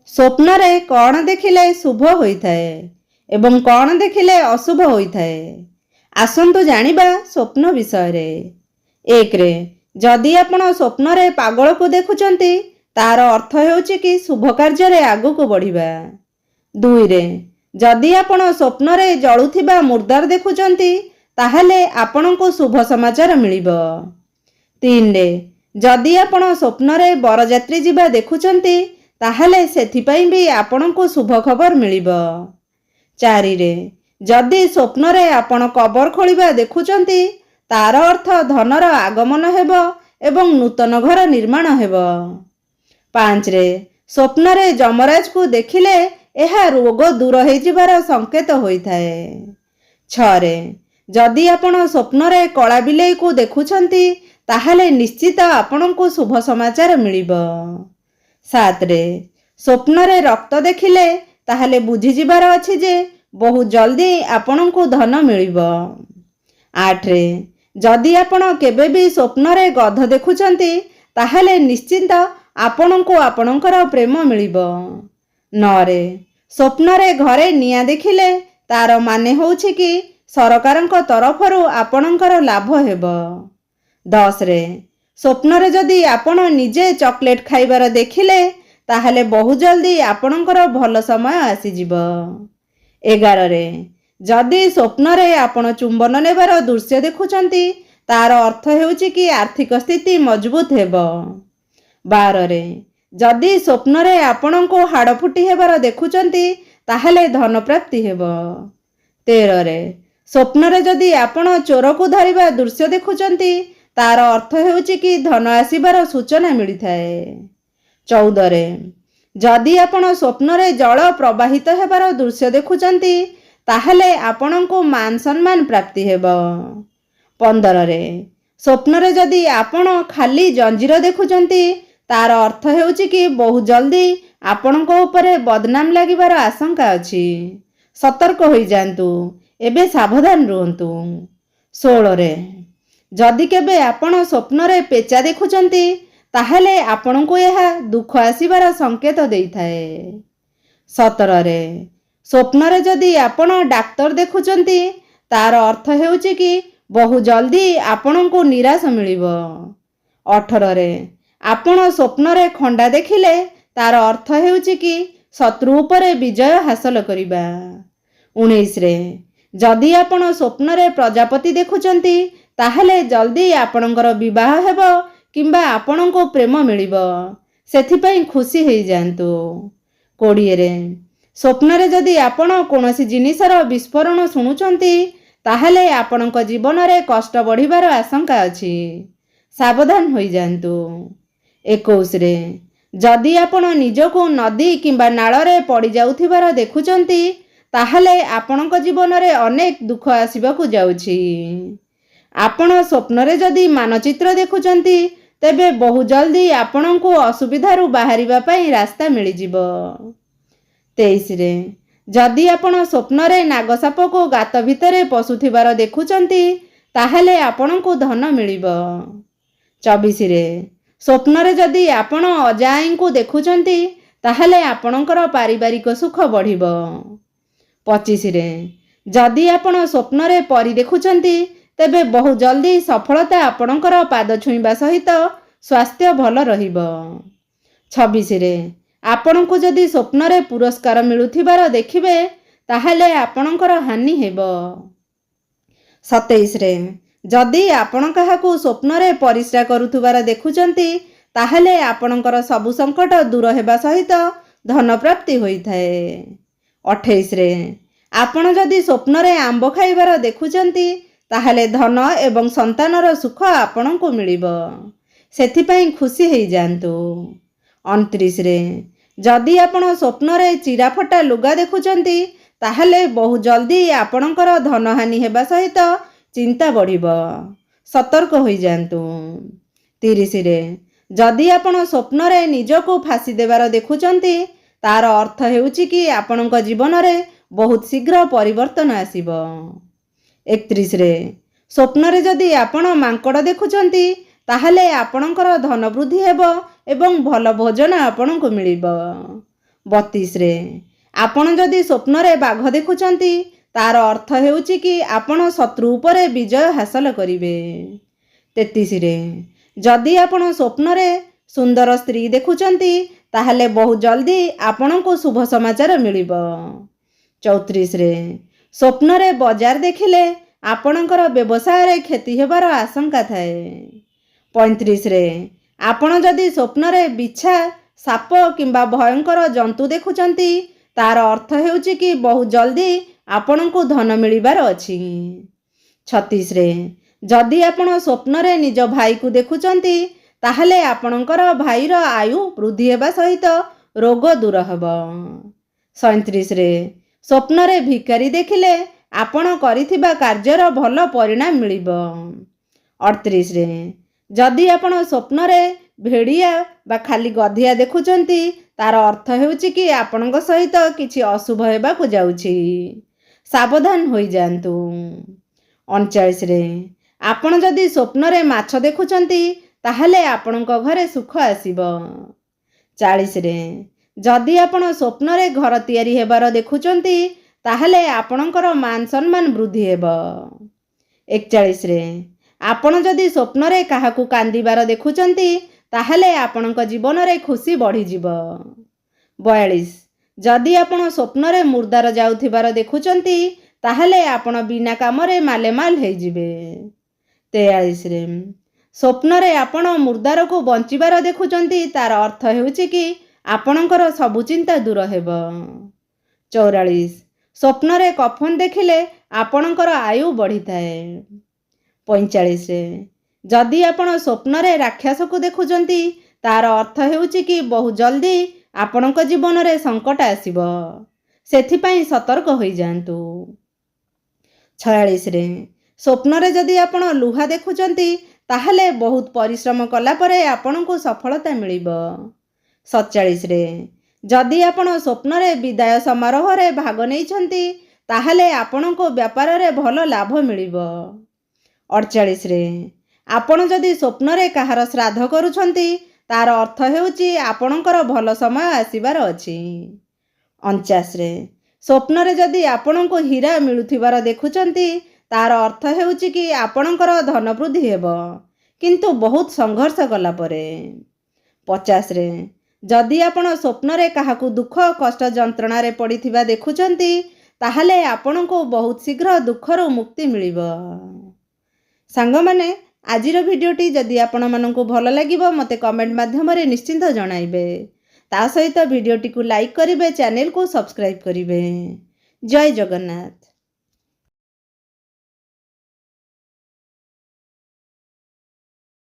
ସ୍ୱପ୍ନରେ କ'ଣ ଦେଖିଲେ ଶୁଭ ହୋଇଥାଏ ଏବଂ କ'ଣ ଦେଖିଲେ ଅଶୁଭ ହୋଇଥାଏ? ଆସନ୍ତୁ ଜାଣିବା ସ୍ୱପ୍ନ ବିଷୟରେ। 1ରେ, ଯଦି ଆପଣ ସ୍ୱପ୍ନରେ ପାଗଳକୁ ଦେଖୁଛନ୍ତି, ତାର ଅର୍ଥ ହେଉଛି କି ଶୁଭ କାର୍ଯ୍ୟରେ ଆଗକୁ ବଢ଼ିବା। 2ରେ, ଯଦି ଆପଣ ସ୍ୱପ୍ନରେ ଜଳୁଥିବା ମୁର୍ଦାର ଦେଖୁଛନ୍ତି, ତାହେଲେ ଆପଣଙ୍କୁ ଶୁଭ ସମାଚାର ମିଳିବ। 3ରେ, ଯଦି ଆପଣ ସ୍ୱପ୍ନରେ ବରଯାତ୍ରୀ ଯିବା ଦେଖୁଛନ୍ତି, ତାହେଲେ ସେଥିପାଇଁ ବି ଆପଣଙ୍କୁ ଶୁଭ ଖବର ମିଳିବ। 4ରେ, ଯଦି ସ୍ୱପ୍ନରେ ଆପଣ କବର ଖୋଳିବା ଦେଖୁଛନ୍ତି, ତାର ଅର୍ଥ ଧନର ଆଗମନ ହେବ ଏବଂ ନୂତନ ଘର ନିର୍ମାଣ ହେବ। 5ରେ, ସ୍ୱପ୍ନରେ ଯମରାଜକୁ ଦେଖିଲେ ଏହା ରୋଗ ଦୂର ହୋଇଯିବାର ସଂକେତ ହୋଇଥାଏ। 6ରେ, ଯଦି ଆପଣ ସ୍ୱପ୍ନରେ କଳା ବିଲେଇକୁ ଦେଖୁଛନ୍ତି, ତାହେଲେ ନିଶ୍ଚିତ ଆପଣଙ୍କୁ ଶୁଭ ସମାଚାର ମିଳିବ। 7ରେ, ସ୍ୱପ୍ନରେ ରକ୍ତ ଦେଖିଲେ ତାହେଲେ ବୁଝିଯିବାର ଅଛି ଯେ ବହୁ ଜଲ୍ଦି ଆପଣଙ୍କୁ ଧନ ମିଳିବ। 8ରେ, ଯଦି ଆପଣ କେବେ ବି ସ୍ୱପ୍ନରେ ଗଧ ଦେଖୁଛନ୍ତି, ତାହେଲେ ନିଶ୍ଚିନ୍ତ ଆପଣଙ୍କୁ ଆପଣଙ୍କର ପ୍ରେମ ମିଳିବ। 9ରେ, ସ୍ୱପ୍ନରେ ଘରେ ନିଆଁ ଦେଖିଲେ ତାର ମାନେ ହେଉଛି କି ସରକାରଙ୍କ ତରଫରୁ ଆପଣଙ୍କର ଲାଭ ହେବ। 10ରେ, ସ୍ୱପ୍ନରେ ଯଦି ଆପଣ ନିଜେ ଚକୋଲେଟ୍ ଖାଇବାର ଦେଖିଲେ, ତାହେଲେ ବହୁ ଜଲ୍ଦି ଆପଣଙ୍କର ଭଲ ସମୟ ଆସିଯିବ। 11ରେ, ଯଦି ସ୍ୱପ୍ନରେ ଆପଣ ଚୁମ୍ବନ ନେବାର ଦୃଶ୍ୟ ଦେଖୁଛନ୍ତି, ତାର ଅର୍ଥ ହେଉଛି କି ଆର୍ଥିକ ସ୍ଥିତି ମଜବୁତ ହେବ। 12ରେ, ଯଦି ସ୍ୱପ୍ନରେ ଆପଣଙ୍କୁ ହାଡ଼ ଫୁଟି ହେବାର ଦେଖୁଛନ୍ତି, ତାହେଲେ ଧନ ପ୍ରାପ୍ତି ହେବ। 13ରେ, ସ୍ୱପ୍ନରେ ଯଦି ଆପଣ ଚୋରକୁ ଧରିବା ଦୃଶ୍ୟ ଦେଖୁଛନ୍ତି, ତାର ଅର୍ଥ ହେଉଛି କି ଧନ ଆସିବାର ସୂଚନା ମିଳିଥାଏ। 14ରେ, ଯଦି ଆପଣ ସ୍ୱପ୍ନରେ ଜଳ ପ୍ରବାହିତ ହେବାର ଦୃଶ୍ୟ ଦେଖୁଛନ୍ତି, ତାହେଲେ ଆପଣଙ୍କୁ ମାନ ସମ୍ମାନ ପ୍ରାପ୍ତି ହେବ। 15ରେ, ସ୍ୱପ୍ନରେ ଯଦି ଆପଣ ଖାଲି ଜଞ୍ଜିର ଦେଖୁଛନ୍ତି, ତାର ଅର୍ଥ ହେଉଛି କି ବହୁ ଜଲ୍ଦି ଆପଣଙ୍କ ଉପରେ ବଦନାମ ଲାଗିବାର ଆଶଙ୍କା ଅଛି। ସତର୍କ ହୋଇଯାଆନ୍ତୁ, ଏବେ ସାବଧାନ ରୁହନ୍ତୁ। 16ରେ, ଯଦି କେବେ ଆପଣ ସ୍ୱପ୍ନରେ ପେଚା ଦେଖୁଛନ୍ତି, ତାହେଲେ ଆପଣଙ୍କୁ ଏହା ଦୁଃଖ ଆସିବାର ସଂକେତ ଦେଇଥାଏ। 17ରେ, ସ୍ୱପ୍ନରେ ଯଦି ଆପଣ ଡାକ୍ତର ଦେଖୁଛନ୍ତି, ତାର ଅର୍ଥ ହେଉଛି କି ବହୁ ଜଲ୍ଦି ଆପଣଙ୍କୁ ନିରାଶ ମିଳିବ। 18ରେ, ଆପଣ ସ୍ୱପ୍ନରେ ଖଣ୍ଡା ଦେଖିଲେ ତାର ଅର୍ଥ ହେଉଛି କି ଶତ୍ରୁ ଉପରେ ବିଜୟ ହାସଲ କରିବା। 19ରେ, ଯଦି ଆପଣ ସ୍ୱପ୍ନରେ ପ୍ରଜାପତି ଦେଖୁଛନ୍ତି, ତାହେଲେ ଜଲ୍ଦି ଆପଣଙ୍କର ବିବାହ ହେବ କିମ୍ବା ଆପଣଙ୍କୁ ପ୍ରେମ ମିଳିବ, ସେଥିପାଇଁ ଖୁସି ହେଇଯାଆନ୍ତୁ। 20ରେ, ସ୍ୱପ୍ନରେ ଯଦି ଆପଣ କୌଣସି ଜିନିଷର ବିସ୍ଫୋରଣ ଶୁଣୁଛନ୍ତି, ତାହେଲେ ଆପଣଙ୍କ ଜୀବନରେ କଷ୍ଟ ବଢ଼ିବାର ଆଶଙ୍କା ଅଛି, ସାବଧାନ ହୋଇଯାଆନ୍ତୁ। 21ରେ, ଯଦି ଆପଣ ନିଜକୁ ନଦୀ କିମ୍ବା ନାଳରେ ପଡ଼ିଯାଉଥିବାର ଦେଖୁଛନ୍ତି, ତାହେଲେ ଆପଣଙ୍କ ଜୀବନରେ ଅନେକ ଦୁଃଖ ଆସିବାକୁ ଯାଉଛି। ଆପଣ ସ୍ୱପ୍ନରେ ଯଦି ମାନଚିତ୍ର ଦେଖୁଛନ୍ତି, ତେବେ ବହୁ ଜଲ୍ଦି ଆପଣଙ୍କୁ ଅସୁବିଧାରୁ ବାହାରିବା ପାଇଁ ରାସ୍ତା ମିଳିଯିବ। 23ରେ, ଯଦି ଆପଣ ସ୍ୱପ୍ନରେ ନାଗସାପକୁ ଗାତ ଭିତରେ ପଶୁଥିବାର ଦେଖୁଛନ୍ତି, ତାହେଲେ ଆପଣଙ୍କୁ ଧନ ମିଳିବ। 24ରେ, ସ୍ୱପ୍ନରେ ଯଦି ଆପଣ ଅଜାଆଈଙ୍କୁ ଦେଖୁଛନ୍ତି, ତାହେଲେ ଆପଣଙ୍କର ପାରିବାରିକ ସୁଖ ବଢ଼ିବ। 25ରେ, ଯଦି ଆପଣ ସ୍ୱପ୍ନରେ ପରୀ ଦେଖୁଛନ୍ତି, ତେବେ ବହୁ ଜଲ୍ଦି ସଫଳତା ଆପଣଙ୍କର ପାଦ ଛୁଇଁବା ସହିତ ସ୍ୱାସ୍ଥ୍ୟ ଭଲ ରହିବ। 26ରେ, ଆପଣଙ୍କୁ ଯଦି ସ୍ୱପ୍ନରେ ପୁରସ୍କାର ମିଳୁଥିବାର ଦେଖିବେ, ତାହେଲେ ଆପଣଙ୍କର ହାନି ହେବ। 27ରେ, ଯଦି ଆପଣ କାହାକୁ ସ୍ୱପ୍ନରେ ପରିସ୍ରା କରୁଥିବାର ଦେଖୁଛନ୍ତି, ତାହେଲେ ଆପଣଙ୍କର ସବୁ ସଙ୍କଟ ଦୂର ହେବା ସହିତ ଧନ ପ୍ରାପ୍ତି ହୋଇଥାଏ। 28ରେ, ଆପଣ ଯଦି ସ୍ୱପ୍ନରେ ଆମ୍ବ ଖାଇବାର ଦେଖୁଛନ୍ତି, ତାହେଲେ ଧନ ଏବଂ ସନ୍ତାନର ସୁଖ ଆପଣଙ୍କୁ ମିଳିବ, ସେଥିପାଇଁ ଖୁସି ହେଇଯାଆନ୍ତୁ। 29ରେ, ଯଦି ଆପଣ ସ୍ୱପ୍ନରେ ଚିରାଫଟା ଲୁଗା ଦେଖୁଛନ୍ତି, ତାହେଲେ ବହୁ ଜଲ୍ଦି ଆପଣଙ୍କର ଧନହାନି ହେବା ସହିତ ଚିନ୍ତା ବଢ଼ିବ, ସତର୍କ ହୋଇଯାଆନ୍ତୁ। 30ରେ, ଯଦି ଆପଣ ସ୍ୱପ୍ନରେ ନିଜକୁ ଫାଶୀ ଦେବାର ଦେଖୁଛନ୍ତି, ତାର ଅର୍ଥ ହେଉଛି କି ଆପଣଙ୍କ ଜୀବନରେ ବହୁତ ଶୀଘ୍ର ପରିବର୍ତ୍ତନ ଆସିବ। 31ରେ, ସ୍ୱପ୍ନରେ ଯଦି ଆପଣ ମାଙ୍କଡ଼ ଦେଖୁଛନ୍ତି, ତାହେଲେ ଆପଣଙ୍କର ଧନ ବୃଦ୍ଧି ହେବ ଏବଂ ଭଲ ଭୋଜନ ଆପଣଙ୍କୁ ମିଳିବ। 32 ଆପଣ ଯଦି ସ୍ୱପ୍ନରେ ବାଘ ଦେଖୁଛନ୍ତି ତାର ଅର୍ଥ ହେଉଛି କି ଆପଣ ଶତ୍ରୁ ଉପରେ ବିଜୟ ହାସଲ କରିବେ। 33 ଯଦି ଆପଣ ସ୍ୱପ୍ନରେ ସୁନ୍ଦର ସ୍ତ୍ରୀ ଦେଖୁଛନ୍ତି ତାହେଲେ ବହୁ ଜଲ୍ଦି ଆପଣଙ୍କୁ ଶୁଭ ସମାଚାର ମିଳିବ। 34 ସ୍ୱପ୍ନରେ ବଜାର ଦେଖିଲେ ଆପଣଙ୍କର ବ୍ୟବସାୟରେ କ୍ଷତି ହେବାର ଆଶଙ୍କା ଥାଏ। 35 ଆପଣ ଯଦି ସ୍ୱପ୍ନରେ ବିଛା, ସାପ କିମ୍ବା ଭୟଙ୍କର ଜନ୍ତୁ ଦେଖୁଛନ୍ତି ତାର ଅର୍ଥ ହେଉଛି କି ବହୁ ଜଲ୍ଦି ଆପଣଙ୍କୁ ଧନ ମିଳିବାର ଅଛି। 36 ଯଦି ଆପଣ ସ୍ୱପ୍ନରେ ନିଜ ଭାଇକୁ ଦେଖୁଛନ୍ତି ତାହେଲେ ଆପଣଙ୍କର ଭାଇର ଆୟୁ ବୃଦ୍ଧି ହେବା ସହିତ ରୋଗ ଦୂର ହେବ। 37 ସ୍ୱପ୍ନରେ ଭିକାରୀ ଦେଖିଲେ ଆପଣ କରିଥିବା କାର୍ଯ୍ୟର ଭଲ ପରିଣାମ ମିଳିବ। 38 ଯଦି ଆପଣ ସ୍ୱପ୍ନରେ ଭେଡ଼ିଆ ବା ଖାଲି ଗଧିଆ ଦେଖୁଛନ୍ତି ତାର ଅର୍ଥ ହେଉଛି କି ଆପଣଙ୍କ ସହିତ କିଛି ଅଶୁଭ ହେବାକୁ ଯାଉଛି, ସାବଧାନ ହୋଇଯାଆନ୍ତୁ। 39 ଆପଣ ଯଦି ସ୍ୱପ୍ନରେ ମାଛ ଦେଖୁଛନ୍ତି ତାହେଲେ ଆପଣଙ୍କ ଘରେ ସୁଖ ଆସିବ। 40 ଯଦି ଆପଣ ସ୍ୱପ୍ନରେ ଘର ତିଆରି ହେବାର ଦେଖୁଛନ୍ତି ତାହେଲେ ଆପଣଙ୍କର ମାନ ସମ୍ମାନ ବୃଦ୍ଧି ହେବ। 41 ଆପଣ ଯଦି ସ୍ୱପ୍ନରେ କାହାକୁ କାନ୍ଦିବାର ଦେଖୁଛନ୍ତି ତାହେଲେ ଆପଣଙ୍କ ଜୀବନରେ ଖୁସି ବଢ଼ିଯିବ। 42 ଯଦି ଆପଣ ସ୍ୱପ୍ନରେ ମୁର୍ଦାର ଯାଉଥିବାର ଦେଖୁଛନ୍ତି ତାହେଲେ ଆପଣ ବିନା କାମରେ ମାଲେମାଲ ହେଇଯିବେ। 43 ସ୍ୱପ୍ନରେ ଆପଣ ମୁର୍ଦାରକୁ ବଞ୍ଚିବାର ଦେଖୁଛନ୍ତି ତାର ଅର୍ଥ ହେଉଛି କି ଆପଣଙ୍କର ସବୁ ଚିନ୍ତା ଦୂର ହେବ। 44 ସ୍ୱପ୍ନରେ କଫନ ଦେଖିଲେ ଆପଣଙ୍କର ଆୟୁ ବଢ଼ିଥାଏ। 45 ଯଦି ଆପଣ ସ୍ୱପ୍ନରେ ରାକ୍ଷସକୁ ଦେଖୁଛନ୍ତି ତାର ଅର୍ଥ ହେଉଛି କି ବହୁ ଜଲ୍ଦି ଆପଣଙ୍କ ଜୀବନରେ ସଙ୍କଟ ଆସିବ, ସେଥିପାଇଁ ସତର୍କ ହୋଇଯାଆନ୍ତୁ। 46 ସ୍ୱପ୍ନରେ ଯଦି ଆପଣ ଲୁହା ଦେଖୁଛନ୍ତି ତାହେଲେ ବହୁତ ପରିଶ୍ରମ କଲା ପରେ ଆପଣଙ୍କୁ ସଫଳତା ମିଳିବ। 47 ଯଦି ଆପଣ ସ୍ୱପ୍ନରେ ବିଦାୟ ସମାରୋହରେ ଭାଗ ନେଇଛନ୍ତି ତାହେଲେ ଆପଣଙ୍କୁ ବ୍ୟାପାରରେ ଭଲ ଲାଭ ମିଳିବ। 48 ଆପଣ ଯଦି ସ୍ୱପ୍ନରେ କାହାର ଶ୍ରାଦ୍ଧ କରୁଛନ୍ତି ତାର ଅର୍ଥ ହେଉଛି ଆପଣଙ୍କର ଭଲ ସମୟ ଆସିବାର ଅଛି। 49 ସ୍ୱପ୍ନରେ ଯଦି ଆପଣଙ୍କୁ ହୀରା ମିଳୁଥିବାର ଦେଖୁଛନ୍ତି ତାର ଅର୍ଥ ହେଉଛି କି ଆପଣଙ୍କର ଧନ ବୃଦ୍ଧି ହେବ, କିନ୍ତୁ ବହୁତ ସଂଘର୍ଷ କଲା ପରେ। 50 ଯଦି ଆପଣ ସ୍ୱପ୍ନରେ କାହାକୁ ଦୁଃଖ, କଷ୍ଟ, ଯନ୍ତ୍ରଣାରେ ପଡ଼ିଥିବା ଦେଖୁଛନ୍ତି ତାହେଲେ ଆପଣଙ୍କୁ ବହୁତ ଶୀଘ୍ର ଦୁଃଖରୁ ମୁକ୍ତି ମିଳିବ। ସାଙ୍ଗମାନେ, ଆଜିର ଭିଡ଼ିଓଟି ଯଦି ଆପଣମାନଙ୍କୁ ଭଲ ଲାଗିବ ମୋତେ କମେଣ୍ଟ ମାଧ୍ୟମରେ ନିଶ୍ଚିନ୍ତ ଜଣାଇବେ। ତା ସହିତ ଭିଡ଼ିଓଟିକୁ ଲାଇକ୍ କରିବେ, ଚ୍ୟାନେଲକୁ ସବସ୍କ୍ରାଇବ୍ କରିବେ। ଜୟ ଜଗନ୍ନାଥ।